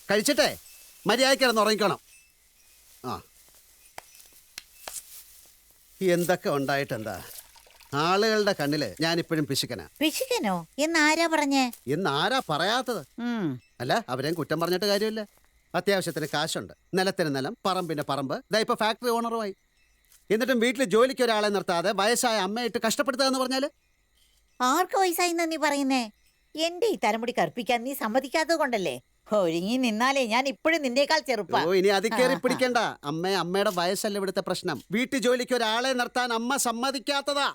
കഴിച്ചിട്ടേ മര്യാദയ്ക്ക് കിടന്ന് ഉറങ്ങിക്കണം. ആ എന്തൊക്കെ ഉണ്ടായിട്ടെന്താ, ആളുകളുടെ കണ്ണില് ഞാനിപ്പോഴും പിശുക്കനാ. പിശുക്കനോ എന്നാരാ പറഞ്ഞേ? എന്നാരാ പറയാത്തത്? അല്ല, അവരെയും കുറ്റം പറഞ്ഞിട്ട് കാര്യമില്ല. അത്യാവശ്യത്തിന് കാശുണ്ട്, നിലത്തിന് നിലം, പറമ്പിന് പറമ്പ്, ഇതാ ഇപ്പൊ ഫാക്ടറി ഓണറുമായി. എന്നിട്ടും വീട്ടിൽ ജോലിക്ക് ഒരാളെ നിർത്താതെ വയസ്സായ അമ്മയിട്ട് കഷ്ടപ്പെടുത്തുക എന്ന് പറഞ്ഞാല്? ആർക്ക് വയസ്സായിന്നാ നീ പറയുന്നേ? എന്റെ ഈ തലമുടി കറുപ്പിക്കാൻ നീ സമ്മതിക്കാത്തത് കൊണ്ടല്ലേ? ഒരുങ്ങി നിന്നാലേ ഞാൻ ഇപ്പോഴും നിന്നേക്കാൾ ചെറുപ്പാ. ഓ, ഇനി അത് കയറി പിടിക്കണ്ട. അമ്മയുടെ വയസ്സല്ല ഇവിടുത്തെ പ്രശ്നം. വീട്ടു ജോലിക്ക് ഒരാളെ നിർത്താൻ അമ്മ സമ്മതിക്കാത്തതാ.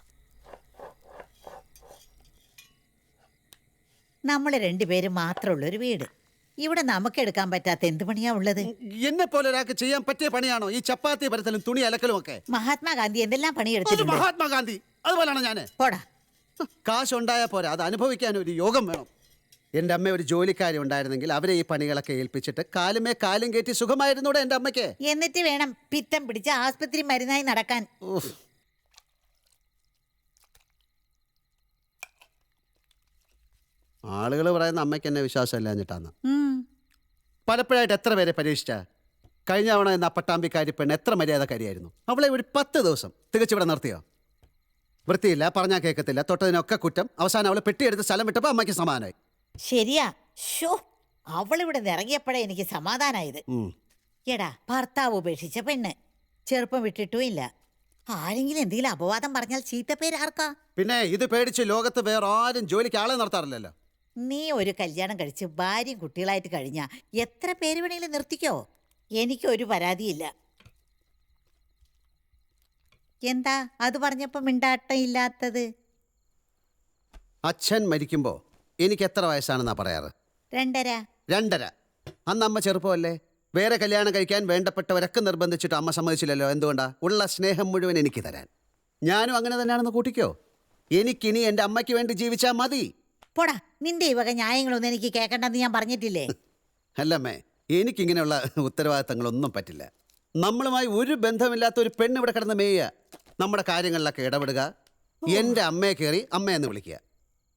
നമ്മള് രണ്ടുപേരും മാത്രമുള്ളൊരു വീട്. ഇവിടെ നമുക്കെടുക്കാൻ പറ്റാത്ത എന്ത് പണിയാ ഉള്ളത്? എന്നെ പോലെ ഒരാൾക്ക് ചെയ്യാൻ പറ്റിയ പണിയാണോ ഈ ചപ്പാത്തി പരത്തലും തുണി അലക്കലും ഒക്കെ? മഹാത്മാഗാന്ധി എന്തെല്ലാം പണിയെടുത്തിട്ടുണ്ട്. മഹാത്മാഗാന്ധി അതുപോലെയാണോ ഞാന്? പോടാ. കാശുണ്ടായാൽ പോരാ, അത് അനുഭവിക്കാൻ ഒരു യോഗം വേണം. എൻ്റെ അമ്മ ഒരു ജോലിക്കാരി ഉണ്ടായിരുന്നെങ്കിൽ അവരെ ഈ പണികളൊക്കെ ഏൽപ്പിച്ചിട്ട് കാലുമേ കാലും കയറ്റി സുഖമായിരുന്നൂടെ എൻ്റെ അമ്മയ്ക്ക്? എന്നിട്ട് വേണം പിത്തം പിടിച്ച ആസ്പത്രി മരുന്നായി നടക്കാൻ. ആളുകൾ പറയുന്ന അമ്മയ്ക്ക് എന്നെ വിശ്വാസമില്ല എന്നിട്ടാന്ന്. പലപ്പോഴായിട്ട് എത്ര പേരെ പരീക്ഷിച്ച? കഴിഞ്ഞ തവണ എന്ന പട്ടാമ്പിക്കാരി പെണ്ണ് എത്ര മര്യാദക്കാരിയായിരുന്നു. അവളെ ഒരു 10 ദിവസം തികച്ചിവിടെ നിർത്തിയോ? വൃത്തിയില്ല, പറഞ്ഞാൽ കേൾക്കത്തില്ല, തൊട്ടതിനൊക്കെ കുറ്റം. അവസാനം അവളെ പെട്ടിയെടുത്ത് സ്ഥലം വിട്ടപ്പോൾ അമ്മയ്ക്ക് സമാധാനമായി. ശരിയാ. ഷോ, അവളിവിടെ ഇറങ്ങിയപ്പോഴേ എനിക്ക് സമാധാനായത്. എടാ, ഭർത്താവ് ഉപേക്ഷിച്ച പെണ്ണ്, ചെറുപ്പം വിട്ടിട്ടും ഇല്ല. ആരെങ്കിലും എന്തെങ്കിലും അപവാദം പറഞ്ഞാൽ ചീത്തപ്പേര് ആർക്കാ? പിന്നെ ഇത് പേടിച്ച് ലോകത്ത് വേറെ ആരും ജോലിക്ക് ആളെ നിർത്താറില്ലല്ലോ. നീ ഒരു കല്യാണം കഴിച്ച് ഭാര്യയും കുട്ടികളായിട്ട് കഴിഞ്ഞാ എത്ര പേര് വേണമെങ്കിലും നിർത്തിക്കോ. എനിക്കൊരു പരാതിയില്ല. എന്താ അത് പറഞ്ഞപ്പോ മിണ്ടാട്ടം ഇല്ലാത്തത്? അച്ഛൻ മരിക്കുമ്പോ എനിക്ക് എത്ര വയസ്സാണെന്നാ പറയാറ്? 2.5. 2.5. അന്ന് അമ്മ ചെറുപ്പമല്ലേ? വേറെ കല്യാണം കഴിക്കാൻ വേണ്ടപ്പെട്ടവരൊക്കെ നിർബന്ധിച്ചിട്ട് അമ്മ സമ്മതിച്ചില്ലല്ലോ. എന്തുകൊണ്ടാ? ഉള്ള സ്നേഹം മുഴുവൻ എനിക്ക് തരാൻ. ഞാനും അങ്ങനെ തന്നെയാണെന്ന് കൂട്ടിക്കോ. എനിക്കിനി എൻ്റെ അമ്മയ്ക്ക് വേണ്ടി ജീവിച്ചാൽ മതി. പോടാ, നിന്റെ ഈ വക ന്യായങ്ങളൊന്നും എനിക്ക് കേൾക്കണ്ടെന്ന് ഞാൻ പറഞ്ഞിട്ടില്ലേ? അല്ലമ്മേ, എനിക്കിങ്ങനെയുള്ള ഉത്തരവാദിത്തങ്ങളൊന്നും പറ്റില്ല. നമ്മളുമായി ഒരു ബന്ധമില്ലാത്ത ഒരു പെണ്ണ് ഇവിടെ കിടന്ന് മേയുക, നമ്മുടെ കാര്യങ്ങളിലൊക്കെ ഇടപെടുക, എൻ്റെ അമ്മയെ കയറി അമ്മയെന്ന് വിളിക്കുക.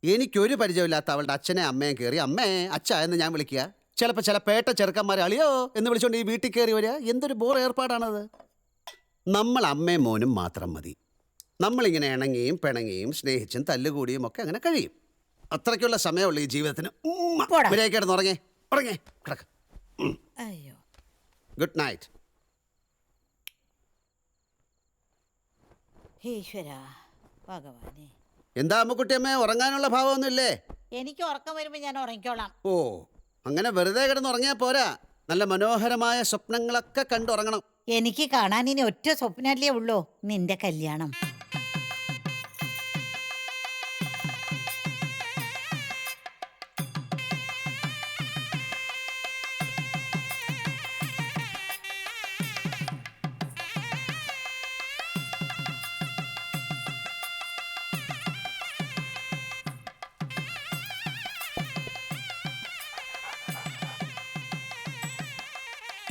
എനിക്കൊരു പരിചയമില്ലാത്ത അവളുടെ അച്ഛനെ അമ്മയെ കയറി അമ്മേ അച്ഛ എന്ന് ഞാൻ വിളിക്കുക. ചിലപ്പോൾ ചില പേട്ട ചെറുക്കന്മാരെ അളിയോ എന്ന് വിളിച്ചുകൊണ്ട് ഈ വീട്ടിൽ കയറി വരിക. എന്തൊരു ബോർ ഏർപ്പാടാണത്. നമ്മൾ അമ്മയും മോനും മാത്രം മതി. നമ്മളിങ്ങനെ ഇണങ്ങിയും പിണങ്ങിയും സ്നേഹിച്ചും തല്ലുകൂടിയും ഒക്കെ അങ്ങനെ കഴിയും. അത്രയ്ക്കുള്ള സമയമുള്ളൂ ഈ ജീവിതത്തിന്. കിടന്ന് ഉറങ്ങേ കിടക്ക്. അയ്യോ, ഗുഡ് നൈറ്റ്. ഈശ്വരാ ഭഗവാനെ. എന്താ അമ്മക്കുട്ടിയമ്മേ, ഉറങ്ങാനുള്ള ഭാവമൊന്നുമില്ലേ? എനിക്ക് ഉറക്കം വരുമ്പോ ഞാൻ ഉറങ്ങിക്കോളാം. ഓ, അങ്ങനെ വെറുതെ കിടന്ന് ഉറങ്ങിയാൽ പോരാ. നല്ല മനോഹരമായ സ്വപ്നങ്ങളൊക്കെ കണ്ടുറങ്ങണം. എനിക്ക് കാണാൻ ഇനി ഒറ്റ സ്വപ്നല്ലേ ഉള്ളൂ, നിന്റെ കല്യാണം.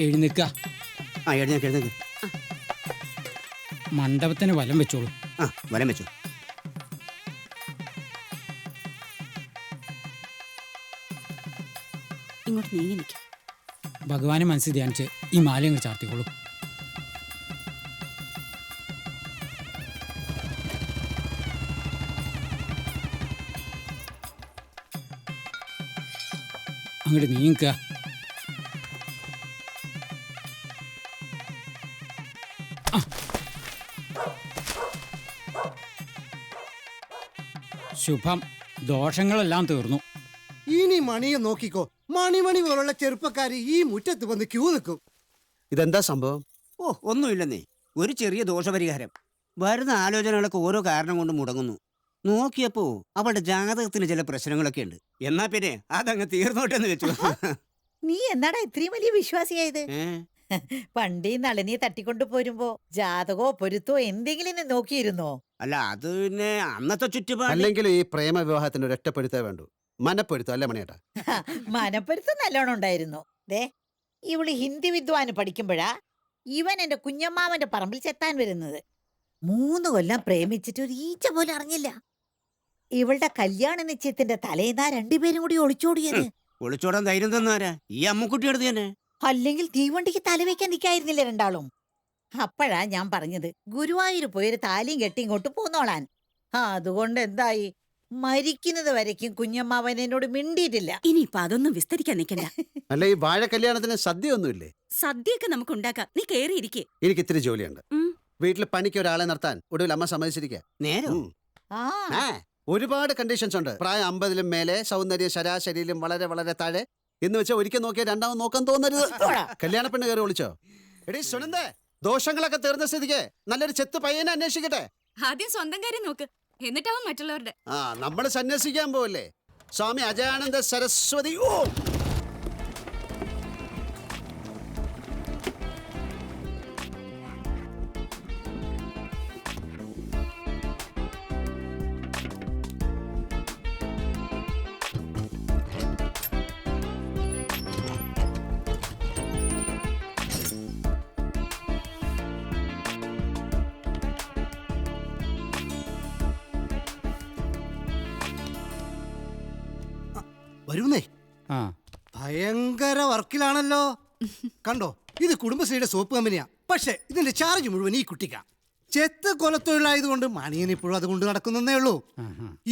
എഴുന്നേക്ക. എഴുന്നേക്ക്. മണ്ഡപത്തിന് വലം വെച്ചോളൂ. വലം വെച്ചു. ഇങ്ങോട്ട് നീങ്ങി നിൽക്കും. ഭഗവാനെ മനസ്സിൽ ധ്യാനിച്ച് ഈ മാലയങ്ങൾ ചാർത്തിക്കോളൂ. അങ്ങോട്ട് നീങ്ങിക്ക. ശുഭം. ദോഷങ്ങളെല്ലാം തീർന്നു. ഇനി മണിയെ നോക്കിക്കോ. മണി പോലുള്ള ചെറുപ്പക്കാര് ഈ മുറ്റത്ത് വന്ന് ക്യൂ നിൽക്കും. ഇതെന്താ സംഭവം? ഓ, ഒന്നുമില്ലെന്നേ, ഒരു ചെറിയ ദോഷപരിഹാരം. വരുന്ന ആലോചനകളൊക്കെ ഓരോ കാരണം കൊണ്ട് മുടങ്ങുന്നു. നോക്കിയപ്പോ അവളുടെ ജാതകത്തിന് ചില പ്രശ്നങ്ങളൊക്കെ ഉണ്ട്. എന്നാ പിന്നെ അതങ്ങ് തീർന്നോട്ടെന്ന് വെച്ചു. നീ എന്നാടാ ഇത്രയും വലിയ വിശ്വാസിയായത്? പണ്ടീ നളിനിയെ തട്ടിക്കൊണ്ടു പോരുമ്പോ ജാതകോ പൊരുത്തോ എന്തെങ്കിലും നീ നോക്കിയിരുന്നോ? അല്ല, അത് പിന്നെ അന്നത്തെ ചുറ്റുപാട്. അല്ലെങ്കിൽ ഈ പ്രേമ വിവാഹത്തിന് ഒരു ഒറ്റപ്പെടുത്തേ വേണ്ടു. മനപ്പൊരുത്തം അല്ലേ മണിയേട്ടാ? മനപ്പൊരുത്തം നല്ലോണം ഉണ്ടായിരുന്നു. ദേ, ഇവള് ഹിന്ദി വിദ്വാന് പഠിക്കുമ്പോഴാ ഇവൻ എന്റെ കുഞ്ഞമ്മാവന്റെ പറമ്പിൽ ചെത്താൻ വരുന്നത്. 3 കൊല്ലം പ്രേമിച്ചിട്ട് ഒരു ഈച്ച പോലും അറിഞ്ഞില്ല. ഇവളുടെ കല്യാണ നിശ്ചയത്തിന്റെ തലേന്നാ 2 പേരും കൂടി ഒളിച്ചോടിയത്. ഒളിച്ചോടാൻ ധൈര്യം തന്നാരാ? ഈ അമ്മക്കുട്ടി എടുത്ത് തന്നെ. അല്ലെങ്കിൽ തീവണ്ടിക്ക് തലവെക്കാൻ നിൽക്കായിരുന്നില്ല രണ്ടാളും. അപ്പോഴാ ഞാൻ പറഞ്ഞത് ഗുരുവായൂർ പോയൊരു താലിയും കെട്ടി ഇങ്ങോട്ട് പോന്നോളാൻ. അതുകൊണ്ട് എന്തായി? മരിക്കുന്നത് വരയ്ക്കും കുഞ്ഞമ്മാവൻ എന്നോട് മിണ്ടിയിട്ടില്ല. ഇനിയിപ്പൊ അതൊന്നും വിസ്തരിക്കാൻ നിൽക്കണ്ട. അല്ല, ഈ വാഴ കല്യാണത്തിന് സദ്യ ഒന്നുമില്ലേ? സദ്യയൊക്കെ നമുക്ക് ഉണ്ടാക്കാം. നീ കേറിയിരിക്കേ. എനിക്ക് ഇത്തിരി ജോലിയുണ്ട്. വീട്ടിൽ പണിക്ക് ഒരാളെ നിർത്താൻ ഒടുവിൽ അമ്മ സമ്മതിച്ചിരിക്കുക. നേരോ? ആ ഒരുപാട് കണ്ടീഷൻസ് ഉണ്ട്. പ്രായം 50-ലും മേലെ, സൗന്ദര്യം ശരാശരിയിലും വളരെ വളരെ താഴെ എന്ന് വെച്ചാൽ ഒരിക്കൽ നോക്കിയാൽ രണ്ടാമത് നോക്കാൻ തോന്നരുത്. കല്യാണ പെണ്ണ് കയറി വിളിച്ചോ? എടീ സുനന്ദേ, ദോഷങ്ങളൊക്കെ തീർന്ന സ്ഥിതിക്ക് നല്ലൊരു ചെത്ത് പയ്യനെ അന്വേഷിക്കട്ടെ. ആദ്യം സ്വന്തം കാര്യം നോക്ക്, എന്നിട്ടാവും മറ്റുള്ളവരുടെ. നമ്മൾ സന്യസിക്കാൻ പോവല്ലേ? സ്വാമി അജയാനന്ദ സരസ്വതി. ഓ, വരുന്നേ, ആ ഭയങ്കര വർക്കിലാണല്ലോ. കണ്ടോ, ഇത് കുടുംബശ്രീയുടെ സോപ്പ് കമ്പനിയാ. പക്ഷെ ഇതിന്റെ ചാർജ് മുഴുവൻ ഈ കുട്ടിക്കാ. ചെത്ത് കൊലത്തൊഴിലായതുകൊണ്ട് മണിയൻ ഇപ്പോഴും അതുകൊണ്ട് നടക്കുന്നേ ഉള്ളൂ.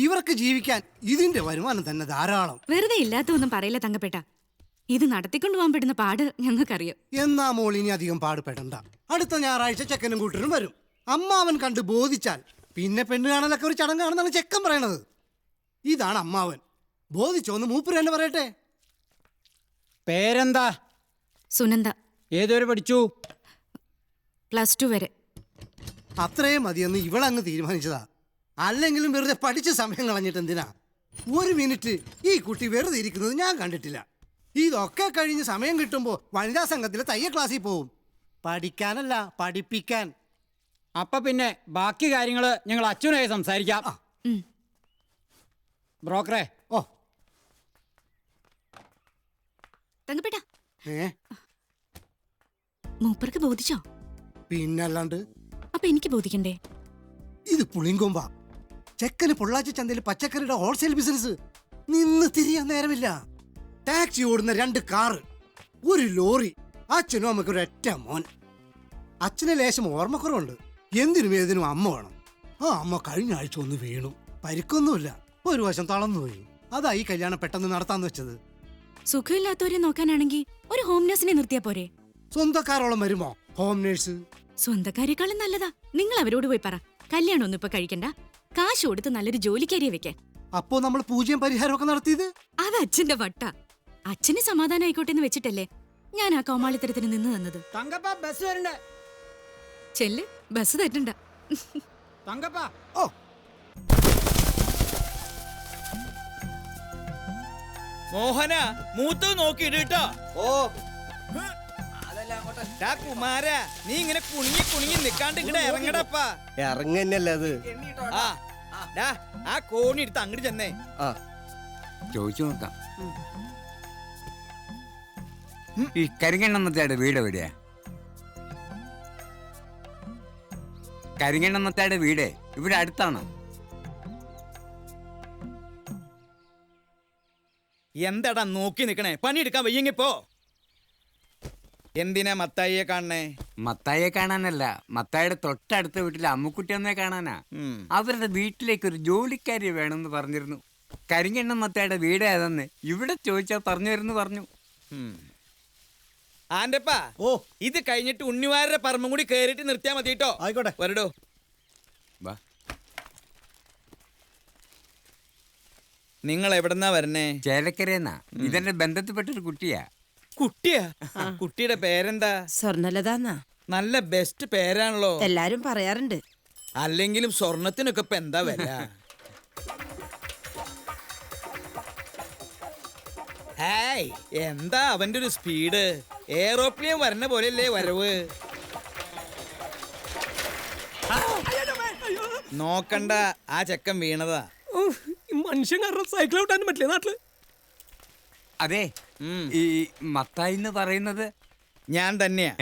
ഇവർക്ക് ജീവിക്കാൻ ഇതിന്റെ വരുമാനം തന്നെ ധാരാളം. വെറുതെ ഇല്ലാത്തൊന്നും പറയില്ല തങ്കപ്പെട്ട. ഇത് നടത്തിക്കൊണ്ടു പോകാൻ പെടുന്ന പാട് ഞങ്ങൾക്കറിയാം. എന്നാ മോൾ ഇനി അധികം പാടുപെടണ്ട. അടുത്ത ഞായറാഴ്ച ചെക്കനും കൂട്ടരും വരും. അമ്മാവൻ കണ്ട് ബോധിച്ചാൽ പിന്നെ പെണ്ണ് കാണലൊക്കെ ഒരു ചടങ്ങാണെന്നാണ് ചെക്കൻ പറയണത്. ഇതാണ് അമ്മാവൻ. ബോധിച്ചോന്ന് മൂപ്പര് തന്നെ പറയട്ടെ. പേരെന്താ? സുനന്ദ. ഏതുവരെ പഠിച്ചു? +2 വരെ. അത്രയും മതിയെന്ന് ഇവളങ്ങ് തീരുമാനിച്ചതാ. അല്ലെങ്കിലും വെറുതെ പഠിച്ച സമയം കളഞ്ഞിട്ട് എന്തിനാ? ഒരു മിനിറ്റ് ഈ കുട്ടി വെറുതെ ഇരിക്കുന്നത് ഞാൻ കണ്ടിട്ടില്ല. ഇതൊക്കെ കഴിഞ്ഞ് സമയം കിട്ടുമ്പോൾ വനിതാ സംഘത്തിലെ തയ്യ ക്ലാസ്സിൽ പോവും. പഠിക്കാനല്ല, പഠിപ്പിക്കാൻ. അപ്പൊ പിന്നെ ബാക്കി കാര്യങ്ങള് ഞങ്ങൾ അച്ഛനായി സംസാരിക്കാം. ബ്രോക്കറെ. ഓ തങ്കപ്പെട്ട, ഏ മൂപ്പർക്ക് ബോധിച്ചോ? പിന്നല്ലാണ്ട്. അപ്പൊ എനിക്ക് ബോധിക്കണ്ടേ? ഇത് പുളിങ്കൊമ്പ. ചെക്കന് പൊള്ളാച്ചി ചന്തയിൽ പച്ചക്കറിയുടെ ഹോൾസെയിൽ ബിസിനസ്. നിന്ന് തിരിയാൻ നേരമില്ല. ടാക്സി ഓടുന്ന 2 കാറ്, ഒരു ലോറി. അച്ഛനും അമ്മയ്ക്ക് ഒരൊറ്റ മോൻ. അച്ഛനെ ലേശം ഓർമ്മക്കുറവുണ്ട്. എന്തിനും ഏതിനും അമ്മ വേണം. ആ അമ്മ കഴിഞ്ഞ ആഴ്ച ഒന്ന് വീണു. പരിക്കൊന്നുമില്ല, ഒരു വശം തളർന്നുപോയി. അതാ ഈ കല്യാണം പെട്ടെന്ന് നടത്താന്ന് വെച്ചത്. സുഖമില്ലാത്തവരെ നോക്കാനാണെങ്കിൽ ഒരു ഹോം നഴ്സിനെ നിർത്തിയാ പോരെ? സ്വന്തക്കാരോളം വരുമോ ഹോം നേഴ്സ്? സ്വന്തക്കാരെക്കാളും നല്ലതാ. നിങ്ങൾ അവരോട് പോയി പറ, കല്യാണം ഒന്നും ഇപ്പൊ കഴിക്കണ്ട, കാശ് കൊടുത്ത് നല്ലൊരു ജോലിക്കാരിയെ വെക്കാൻ. അപ്പോ നമ്മൾ പൂജ്യം പരിഹാരമൊക്കെ നടത്തിയത്? അത് അച്ഛന്റെ വട്ട. അച്ഛന് സമാധാനം ആയിക്കോട്ടെ എന്ന് വെച്ചിട്ടല്ലേ ഞാൻ ആ കോമാളിത്തരത്തിന് നിന്ന് തന്നത്. തങ്കപ്പ, ബസ് വരണ്ടേ? ചെല്ല്, ബസ് തെറ്റണ്ട. തങ്കപ്പ. ഓ മോഹന, മൂത്തത് നോക്കിയിട്ടോ. ഓ കുമാര, നീ ഇങ്ങനെ കുണുങ്ങി കുണുങ്ങി നിക്കാണ്ട് ഇങ്ങടെ ഇറങ്ങടപ്പാ. ഇറങ്ങന്നല്ലേ അത്? ആ കോണി എടുത്ത് അങ്ങോട്ട് ചെന്നേ. ചോദിച്ചു നോക്കാം. ഈ കരിങ്കണ്ണമ്മത്തേടെ വീട് എവിടെയാ? കരിങ്കണ്ണമ്മത്തേടെ വീട് ഇവിടെ അടുത്താണോ? എന്താടാ നോക്കി നിക്കണേ? പണിയെടുക്കാൻ വയ്യെങ്കിപ്പോ. എന്തിനാ മത്തായിയെ കാണണേ? മത്തായിയെ കാണാനല്ല, മത്തായിയുടെ തൊട്ടടുത്ത വീട്ടിലെ അമ്മുക്കുട്ടിയമ്മയെ കാണാനാ. അവരുടെ വീട്ടിലേക്ക് ഒരു ജോലിക്കാരി വേണമെന്ന് പറഞ്ഞിരുന്നു. കരിങ്കണ്ണൻ മത്തായിയുടെ വീട് ഏതെന്ന് ഇവിടെ ചോദിച്ചാ പറഞ്ഞു തരുന്നു പറഞ്ഞു. ആന്റപ്പാ, ഓ ഇത് കഴിഞ്ഞിട്ട് ഉണ്ണിവാരുടെ പറമ്പും കൂടി കേറിയിട്ട് നിർത്തിയാ മതി കേട്ടോ. ആയിക്കോട്ടെ, വരടോ. വാ. നിങ്ങൾ എവിടെന്നാ വരണേ? ചേലക്കരയെന്നാ. ഇതെന്റെ ബന്ധത്തിൽപ്പെട്ടൊരു കുട്ടിയാ. കുട്ടിയാ? കുട്ടിയുടെ പേരെന്താ? സ്വർണ്ണലതാന്നാ. നല്ല ബെസ്റ്റ് പേരാണല്ലോ. എല്ലാരും പറയാറുണ്ട്. അല്ലെങ്കിലും സ്വർണത്തിനൊക്കെ ഇപ്പൊ എന്താ വില? ഹായ്, എന്താ അവന്റെ ഒരു സ്പീഡ്? എയറോപ്ലെയിൻ വരണ പോലെയല്ലേ വരവ്. നോക്കണ്ട, ആ ചെക്കൻ വീണതാ. മനുഷ്യൻ കാരണം സൈക്കിൾ ഓട്ടാനും പറ്റില്ല നാട്ടില്. അതെ, ഈ മത്തായി എന്ന് പറയുന്നത് ഞാൻ തന്നെയാ.